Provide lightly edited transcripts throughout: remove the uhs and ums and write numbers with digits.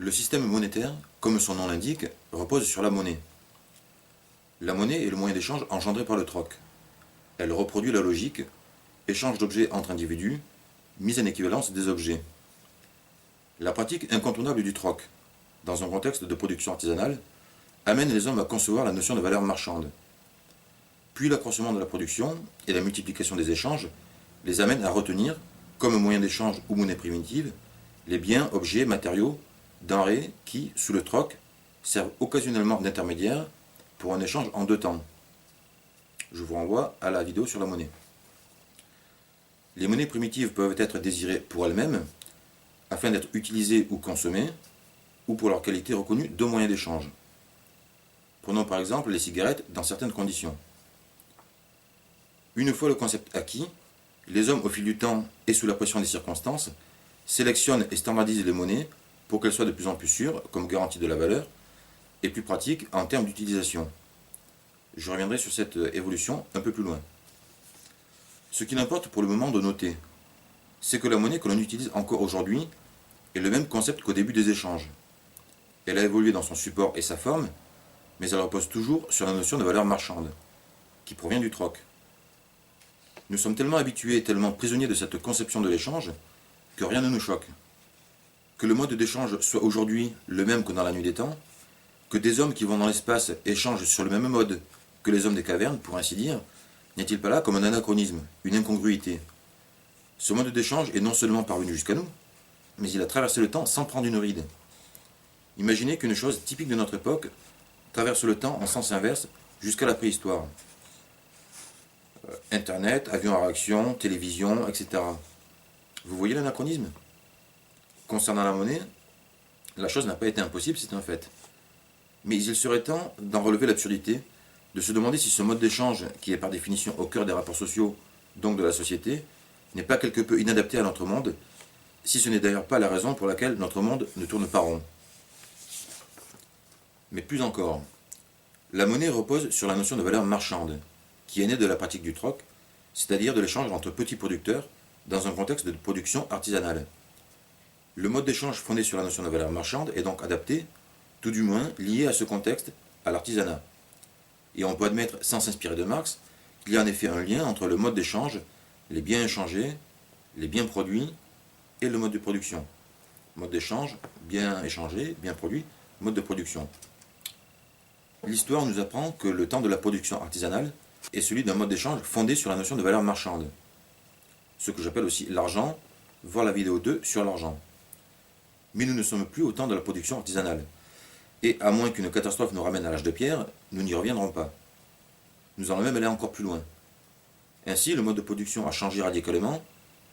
Le système monétaire, comme son nom l'indique, repose sur la monnaie. La monnaie est le moyen d'échange engendré par le troc. Elle reproduit la logique, échange d'objets entre individus, mise en équivalence des objets. La pratique incontournable du troc, dans un contexte de production artisanale, amène les hommes à concevoir la notion de valeur marchande. Puis l'accroissement de la production et la multiplication des échanges les amènent à retenir, comme moyen d'échange ou monnaie primitive, les biens, objets, matériaux, denrées qui, sous le troc, servent occasionnellement d'intermédiaires pour un échange en deux temps. Je vous renvoie à la vidéo sur la monnaie. Les monnaies primitives peuvent être désirées pour elles-mêmes, afin d'être utilisées ou consommées, ou pour leur qualité reconnue de moyens d'échange. Prenons par exemple les cigarettes dans certaines conditions. Une fois le concept acquis, les hommes au fil du temps et sous la pression des circonstances sélectionnent et standardisent les monnaies pour qu'elles soient de plus en plus sûres comme garantie de la valeur et plus pratiques en termes d'utilisation. Je reviendrai sur cette évolution un peu plus loin. Ce qu'il importe pour le moment de noter, c'est que la monnaie que l'on utilise encore aujourd'hui est le même concept qu'au début des échanges. Elle a évolué dans son support et sa forme, mais elle repose toujours sur la notion de valeur marchande, qui provient du troc. Nous sommes tellement habitués et tellement prisonniers de cette conception de l'échange que rien ne nous choque. Que le mode d'échange soit aujourd'hui le même que dans la nuit des temps, que des hommes qui vont dans l'espace échangent sur le même mode que les hommes des cavernes, pour ainsi dire, n'est-il pas là comme un anachronisme, une incongruité? Ce mode d'échange est non seulement parvenu jusqu'à nous, mais il a traversé le temps sans prendre une ride. Imaginez qu'une chose typique de notre époque traverse le temps en sens inverse jusqu'à la préhistoire. Internet, avions à réaction, télévision, etc. Vous voyez l'anachronisme? Concernant la monnaie, la chose n'a pas été impossible, c'est un fait. Mais il serait temps d'en relever l'absurdité, de se demander si ce mode d'échange, qui est par définition au cœur des rapports sociaux, donc de la société, n'est pas quelque peu inadapté à notre monde, si ce n'est d'ailleurs pas la raison pour laquelle notre monde ne tourne pas rond. Mais plus encore, la monnaie repose sur la notion de valeur marchande, qui est née de la pratique du troc, c'est-à-dire de l'échange entre petits producteurs dans un contexte de production artisanale. Le mode d'échange fondé sur la notion de valeur marchande est donc adapté, tout du moins lié à ce contexte, à l'artisanat. Et on peut admettre, sans s'inspirer de Marx, qu'il y a en effet un lien entre le mode d'échange, les biens échangés, les biens produits et le mode de production. Mode d'échange, bien échangé, bien produit, mode de production. L'histoire nous apprend que le temps de la production artisanale est celui d'un mode d'échange fondé sur la notion de valeur marchande. Ce que j'appelle aussi l'argent, voir la vidéo 2 sur l'argent. Mais nous ne sommes plus au temps de la production artisanale. Et à moins qu'une catastrophe nous ramène à l'âge de pierre, nous n'y reviendrons pas. Nous allons même aller encore plus loin. Ainsi, le mode de production a changé radicalement,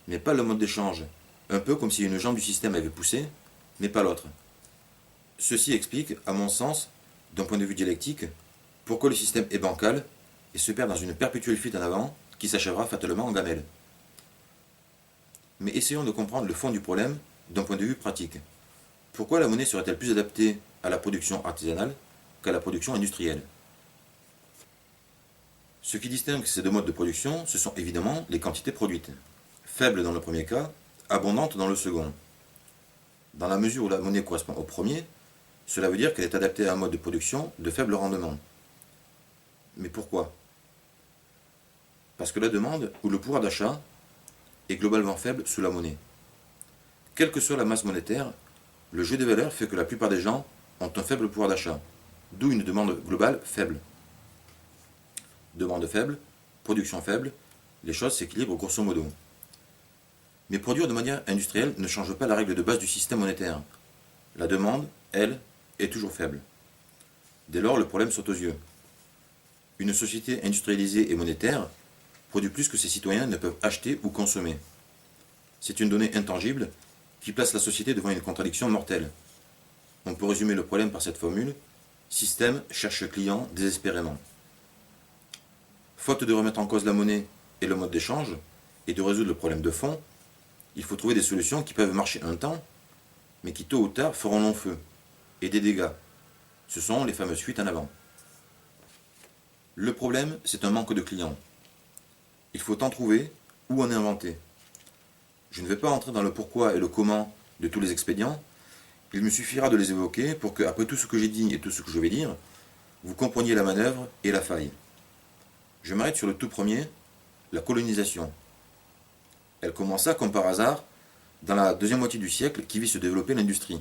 mais pas le mode d'échange, un peu comme si une jambe du système avait poussé, mais pas l'autre. Ceci explique, à mon sens, d'un point de vue dialectique, pourquoi le système est bancal et se perd dans une perpétuelle fuite en avant qui s'achèvera fatalement en gamelle. Mais essayons de comprendre le fond du problème d'un point de vue pratique. Pourquoi la monnaie serait-elle plus adaptée à la production artisanale qu'à la production industrielle? Ce qui distingue ces deux modes de production, ce sont évidemment les quantités produites. Faibles dans le premier cas, abondantes dans le second. Dans la mesure où la monnaie correspond au premier, cela veut dire qu'elle est adaptée à un mode de production de faible rendement. Mais pourquoi? Parce que la demande ou le pouvoir d'achat est globalement faible sous la monnaie. Quelle que soit la masse monétaire, le jeu des valeurs fait que la plupart des gens ont un faible pouvoir d'achat, d'où une demande globale faible. Demande faible, production faible, les choses s'équilibrent grosso modo. Mais produire de manière industrielle ne change pas la règle de base du système monétaire. La demande, elle, est toujours faible. Dès lors, le problème saute aux yeux. Une société industrialisée et monétaire produit plus que ses citoyens ne peuvent acheter ou consommer. C'est une donnée intangible qui place la société devant une contradiction mortelle. On peut résumer le problème par cette formule: système cherche client désespérément. Faute de remettre en cause la monnaie et le mode d'échange, et de résoudre le problème de fond, il faut trouver des solutions qui peuvent marcher un temps, mais qui tôt ou tard feront long feu, et des dégâts. Ce sont les fameuses fuites en avant. Le problème, c'est un manque de clients. Il faut en trouver ou en inventer. Je ne vais pas entrer dans le pourquoi et le comment de tous les expédients, Il me suffira de les évoquer pour que, après tout ce que j'ai dit et tout ce que je vais dire, vous compreniez la manœuvre et la faille. Je m'arrête sur le tout premier, la colonisation. Elle commença, comme par hasard, dans la deuxième moitié du siècle qui vit se développer l'industrie.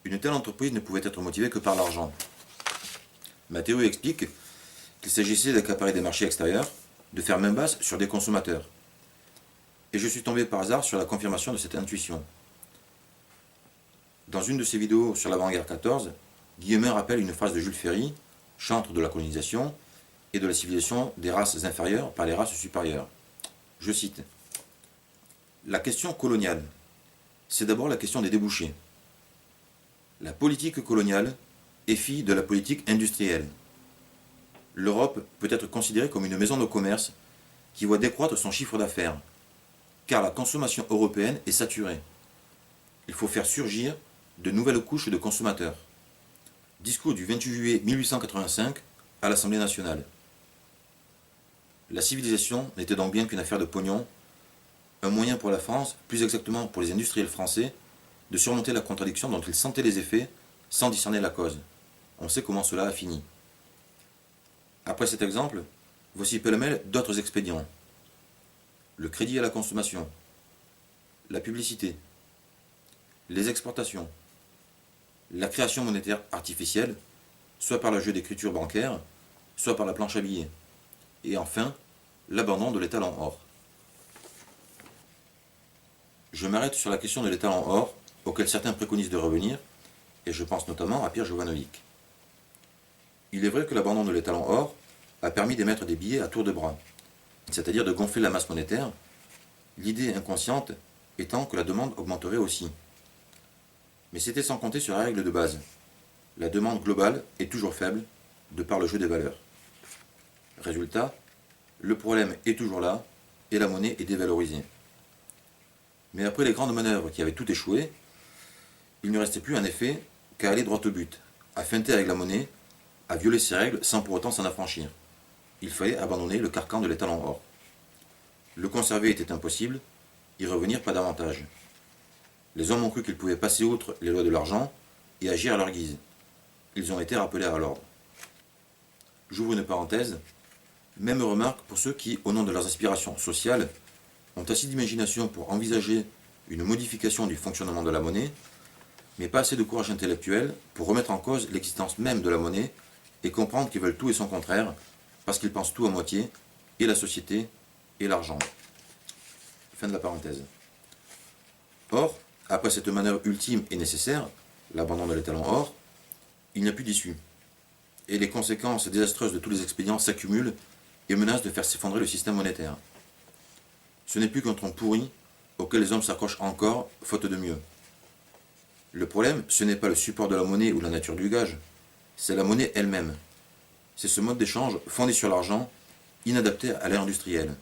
Une telle entreprise ne pouvait être motivée que par l'argent. Ma théorie explique qu'il s'agissait d'accaparer des marchés extérieurs, de faire main basse sur des consommateurs. Et je suis tombé par hasard sur la confirmation de cette intuition. Dans une de ses vidéos sur l'avant-guerre 14, Guillemin rappelle une phrase de Jules Ferry, chantre de la colonisation et de la civilisation des races inférieures par les races supérieures. Je cite: La question coloniale, c'est d'abord la question des débouchés. La politique coloniale est fille de la politique industrielle. L'Europe peut être considérée comme une maison de commerce qui voit décroître son chiffre d'affaires, car la consommation européenne est saturée. Il faut faire surgir de nouvelles couches de consommateurs. Discours du 28 juillet 1885 à l'Assemblée nationale. La civilisation n'était donc bien qu'une affaire de pognon, un moyen pour la France, plus exactement pour les industriels français, de surmonter la contradiction dont ils sentaient les effets sans discerner la cause. On sait comment cela a fini. Après cet exemple, voici pêle-mêle d'autres expédients. Le crédit à la consommation, la publicité, les exportations, la création monétaire artificielle, soit par le jeu d'écriture bancaire, soit par la planche à billets, et enfin, l'abandon de l'étal en or. Je m'arrête sur la question de l'étal en or, auquel certains préconisent de revenir, et je pense notamment à Pierre Jovanovic. Il est vrai que l'abandon de l'étal en or a permis d'émettre des billets à tour de bras, c'est-à-dire de gonfler la masse monétaire, l'idée inconsciente étant que la demande augmenterait aussi. Mais c'était sans compter sur la règle de base. La demande globale est toujours faible, de par le jeu des valeurs. Résultat, le problème est toujours là, et la monnaie est dévalorisée. Mais après les grandes manœuvres qui avaient tout échoué, il ne restait plus en effet qu'à aller droit au but, à feinter avec la monnaie, à violer ses règles sans pour autant s'en affranchir. Il fallait abandonner le carcan de l'étal en or. Le conserver était impossible, y revenir pas davantage. Les hommes ont cru qu'ils pouvaient passer outre les lois de l'argent et agir à leur guise. Ils ont été rappelés à l'ordre. J'ouvre une parenthèse. Même remarque pour ceux qui, au nom de leurs aspirations sociales, ont assez d'imagination pour envisager une modification du fonctionnement de la monnaie, mais pas assez de courage intellectuel pour remettre en cause l'existence même de la monnaie et comprendre qu'ils veulent tout et son contraire, parce qu'ils pensent tout à moitié, et la société, et l'argent. Fin de la parenthèse. Or, après cette manœuvre ultime et nécessaire, l'abandon de l'étal en or, il n'y a plus d'issue. Et les conséquences désastreuses de tous les expédients s'accumulent et menacent de faire s'effondrer le système monétaire. Ce n'est plus qu'un tronc pourri auquel les hommes s'accrochent encore, faute de mieux. Le problème, ce n'est pas le support de la monnaie ou la nature du gage, c'est la monnaie elle-même. C'est ce mode d'échange fondé sur l'argent, inadapté à l'ère industrielle.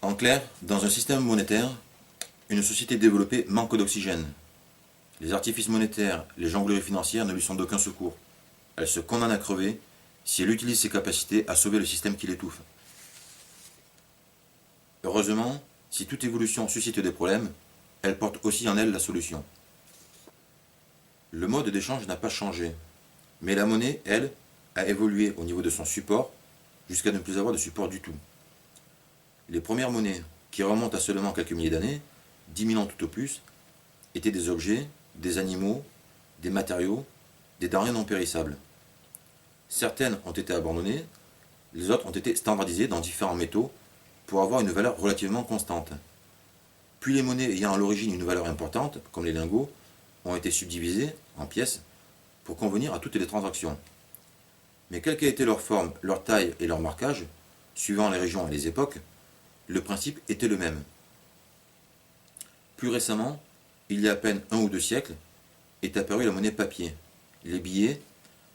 En clair, dans un système monétaire, une société développée manque d'oxygène. Les artifices monétaires, les jongleries financières ne lui sont d'aucun secours. Elle se condamne à crever si elle utilise ses capacités à sauver le système qui l'étouffe. Heureusement, si toute évolution suscite des problèmes, elle porte aussi en elle la solution. Le mode d'échange n'a pas changé, mais la monnaie, elle, a évolué au niveau de son support jusqu'à ne plus avoir de support du tout. Les premières monnaies, qui remontent à seulement quelques milliers d'années, 10 000 ans tout au plus, étaient des objets, des animaux, des matériaux, des denrées non périssables. Certaines ont été abandonnées, les autres ont été standardisées dans différents métaux pour avoir une valeur relativement constante. Puis les monnaies ayant à l'origine une valeur importante, comme les lingots, ont été subdivisées en pièces pour convenir à toutes les transactions. Mais quelle qu'ait été leur forme, leur taille et leur marquage, suivant les régions et les époques, le principe était le même. Plus récemment, il y a à peine 1 ou 2 siècles, est apparue la monnaie papier, les billets,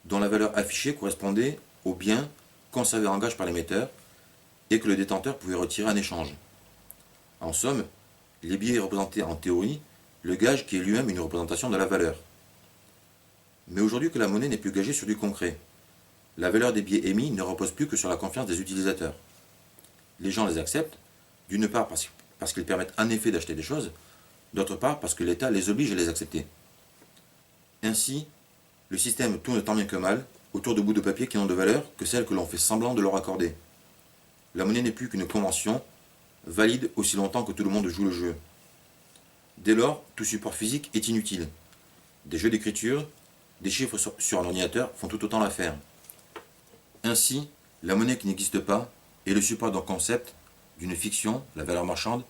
dont la valeur affichée correspondait aux biens conservés en gage par l'émetteur et que le détenteur pouvait retirer en échange. En somme, les billets représentaient en théorie le gage qui est lui-même une représentation de la valeur. Mais aujourd'hui que la monnaie n'est plus gagée sur du concret, la valeur des billets émis ne repose plus que sur la confiance des utilisateurs. Les gens les acceptent, d'une part parce qu'ils permettent en effet d'acheter des choses, d'autre part parce que l'État les oblige à les accepter. Ainsi, le système tourne tant bien que mal autour de bouts de papier qui n'ont de valeur que celle que l'on fait semblant de leur accorder. La monnaie n'est plus qu'une convention, valide aussi longtemps que tout le monde joue le jeu. Dès lors, tout support physique est inutile. Des jeux d'écriture, des chiffres sur un ordinateur font tout autant l'affaire. Ainsi, la monnaie qui n'existe pas est le support d'un concept, d'une fiction, la valeur marchande,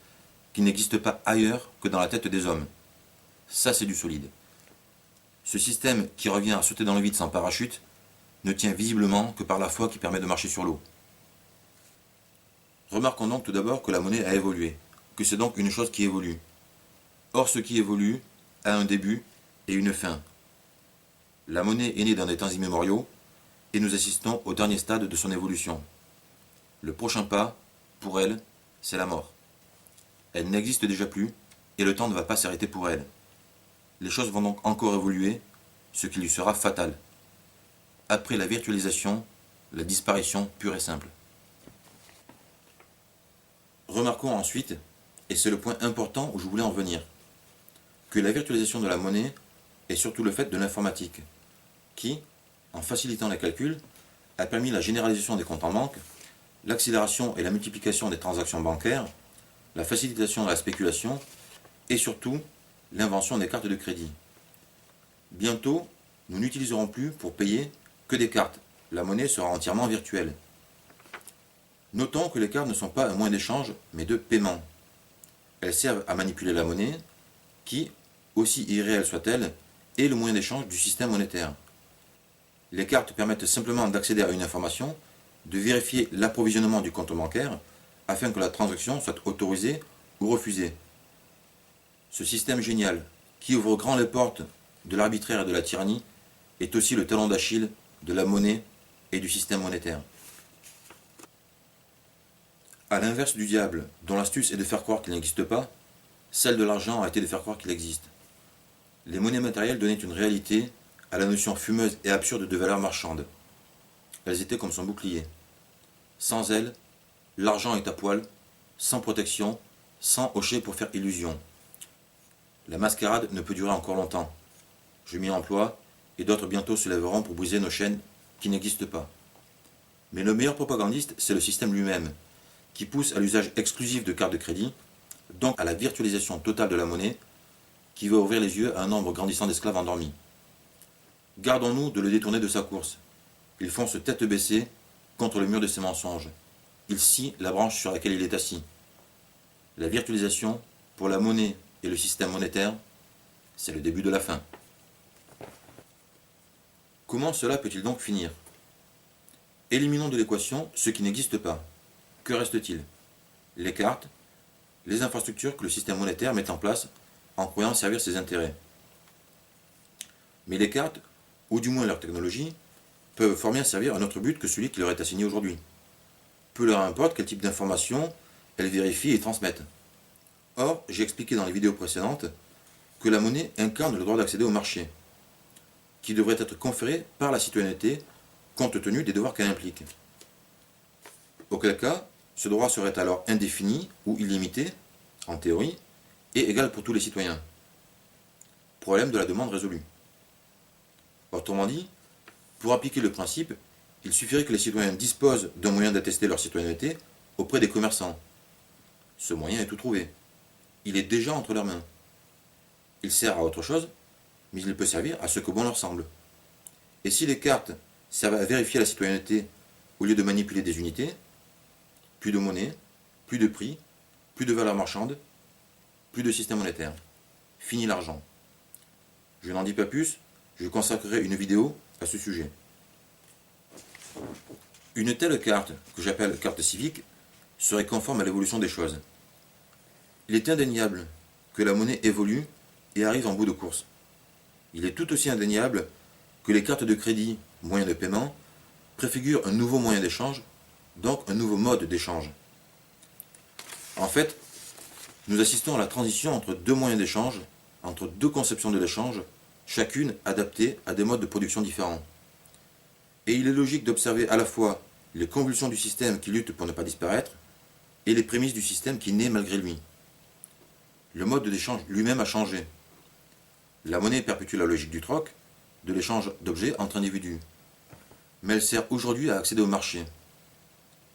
qui n'existe pas ailleurs que dans la tête des hommes. Ça, c'est du solide. Ce système qui revient à sauter dans le vide sans parachute ne tient visiblement que par la foi qui permet de marcher sur l'eau. Remarquons donc tout d'abord que la monnaie a évolué, que c'est donc une chose qui évolue. Or, ce qui évolue a un début et une fin. La monnaie est née dans des temps immémoriaux et nous assistons au dernier stade de son évolution. Le prochain pas, pour elle, c'est la mort. Elle n'existe déjà plus et le temps ne va pas s'arrêter pour elle. Les choses vont donc encore évoluer, ce qui lui sera fatal. Après la virtualisation, la disparition pure et simple. Remarquons ensuite, et c'est le point important où je voulais en venir, que la virtualisation de la monnaie est surtout le fait de l'informatique, qui, en facilitant les calculs, a permis la généralisation des comptes en banque, l'accélération et la multiplication des transactions bancaires, la facilitation de la spéculation et surtout l'invention des cartes de crédit. Bientôt, nous n'utiliserons plus pour payer que des cartes. La monnaie sera entièrement virtuelle. Notons que les cartes ne sont pas un moyen d'échange, mais de paiement. Elles servent à manipuler la monnaie, qui, aussi irréelle soit-elle, est le moyen d'échange du système monétaire. Les cartes permettent simplement d'accéder à une information, de vérifier l'approvisionnement du compte bancaire, afin que la transaction soit autorisée ou refusée. Ce système génial, qui ouvre grand les portes de l'arbitraire et de la tyrannie, est aussi le talon d'Achille de la monnaie et du système monétaire. À l'inverse du diable, dont l'astuce est de faire croire qu'il n'existe pas, celle de l'argent a été de faire croire qu'il existe. Les monnaies matérielles donnaient une réalité à la notion fumeuse et absurde de valeur marchande. Elles étaient comme son bouclier. Sans elles, l'argent est à poil, sans protection, sans hocher pour faire illusion. La mascarade ne peut durer encore longtemps. Je m'y emploie, et d'autres bientôt se lèveront pour briser nos chaînes qui n'existent pas. Mais le meilleur propagandiste, c'est le système lui-même, qui pousse à l'usage exclusif de cartes de crédit, donc à la virtualisation totale de la monnaie, qui va ouvrir les yeux à un nombre grandissant d'esclaves endormis. Gardons-nous de le détourner de sa course. Il fonce tête baissée contre le mur de ses mensonges. Il scie la branche sur laquelle il est assis. La virtualisation, pour la monnaie et le système monétaire, c'est le début de la fin. Comment cela peut-il donc finir? Éliminons de l'équation ce qui n'existe pas. Que reste-t-il? Les cartes, les infrastructures que le système monétaire met en place en croyant servir ses intérêts. Mais les cartes, ou du moins leur technologie, peuvent fort bien servir à un autre but que celui qui leur est assigné aujourd'hui. Peu leur importe quel type d'informations elles vérifient et transmettent. Or, j'ai expliqué dans les vidéos précédentes que la monnaie incarne le droit d'accéder au marché, qui devrait être conféré par la citoyenneté compte tenu des devoirs qu'elle implique. Auquel cas, ce droit serait alors indéfini ou illimité, en théorie, et égal pour tous les citoyens. Problème de la demande résolu. Autrement dit, pour appliquer le principe, il suffirait que les citoyens disposent d'un moyen d'attester leur citoyenneté auprès des commerçants. Ce moyen est tout trouvé. Il est déjà entre leurs mains. Il sert à autre chose, mais il peut servir à ce que bon leur semble. Et si les cartes servent à vérifier la citoyenneté au lieu de manipuler des unités, plus de monnaie, plus de prix, plus de valeur marchande, plus de système monétaire. Fini l'argent. Je n'en dis pas plus, je consacrerai une vidéo à ce sujet. Une telle carte, que j'appelle carte civique, serait conforme à l'évolution des choses. Il est indéniable que la monnaie évolue et arrive en bout de course. Il est tout aussi indéniable que les cartes de crédit, moyens de paiement, préfigurent un nouveau moyen d'échange, donc un nouveau mode d'échange. En fait, nous assistons à la transition entre deux moyens d'échange, entre deux conceptions de l'échange, chacune adaptée à des modes de production différents. Et il est logique d'observer à la fois les convulsions du système qui lutte pour ne pas disparaître, et les prémices du système qui naît malgré lui. le mode d'échange lui-même a changé. La monnaie perpétue la logique du troc, de l'échange d'objets entre individus. Mais elle sert aujourd'hui à accéder au marché.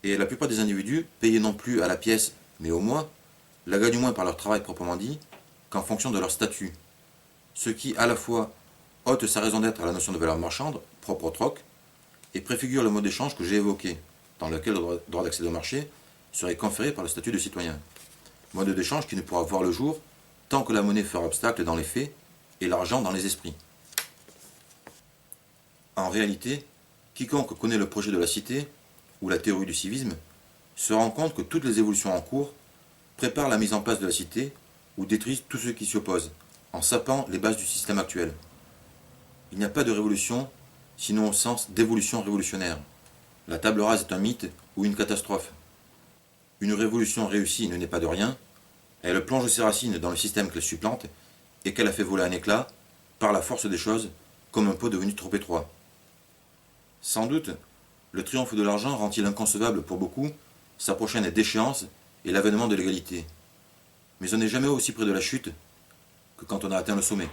Et la plupart des individus, payés non plus à la pièce, mais au mois, la gagnent moins par leur travail proprement dit qu'en fonction de leur statut. Ce qui, à la fois, ôte sa raison d'être à la notion de valeur marchande, propre au troc, et préfigure le mode d'échange que j'ai évoqué, dans lequel le droit d'accéder au marché serait conféré par le statut de citoyen. Mode d'échange qui ne pourra voir le jour tant que la monnaie fera obstacle dans les faits et l'argent dans les esprits. En réalité, quiconque connaît le projet de la cité, ou la théorie du civisme, se rend compte que toutes les évolutions en cours préparent la mise en place de la cité ou détruisent tout ce qui s'y oppose, en sapant les bases du système actuel. Il n'y a pas de révolution, sinon au sens d'évolution révolutionnaire. La table rase est un mythe ou une catastrophe. Une révolution réussie ne naît pas de rien, elle plonge ses racines dans le système qu'elle supplante et qu'elle a fait voler un éclat, par la force des choses, comme un pot devenu trop étroit. Sans doute, le triomphe de l'argent rend-il inconcevable pour beaucoup sa prochaine déchéance et l'avènement de l'égalité. Mais on n'est jamais aussi près de la chute que quand on a atteint le sommet.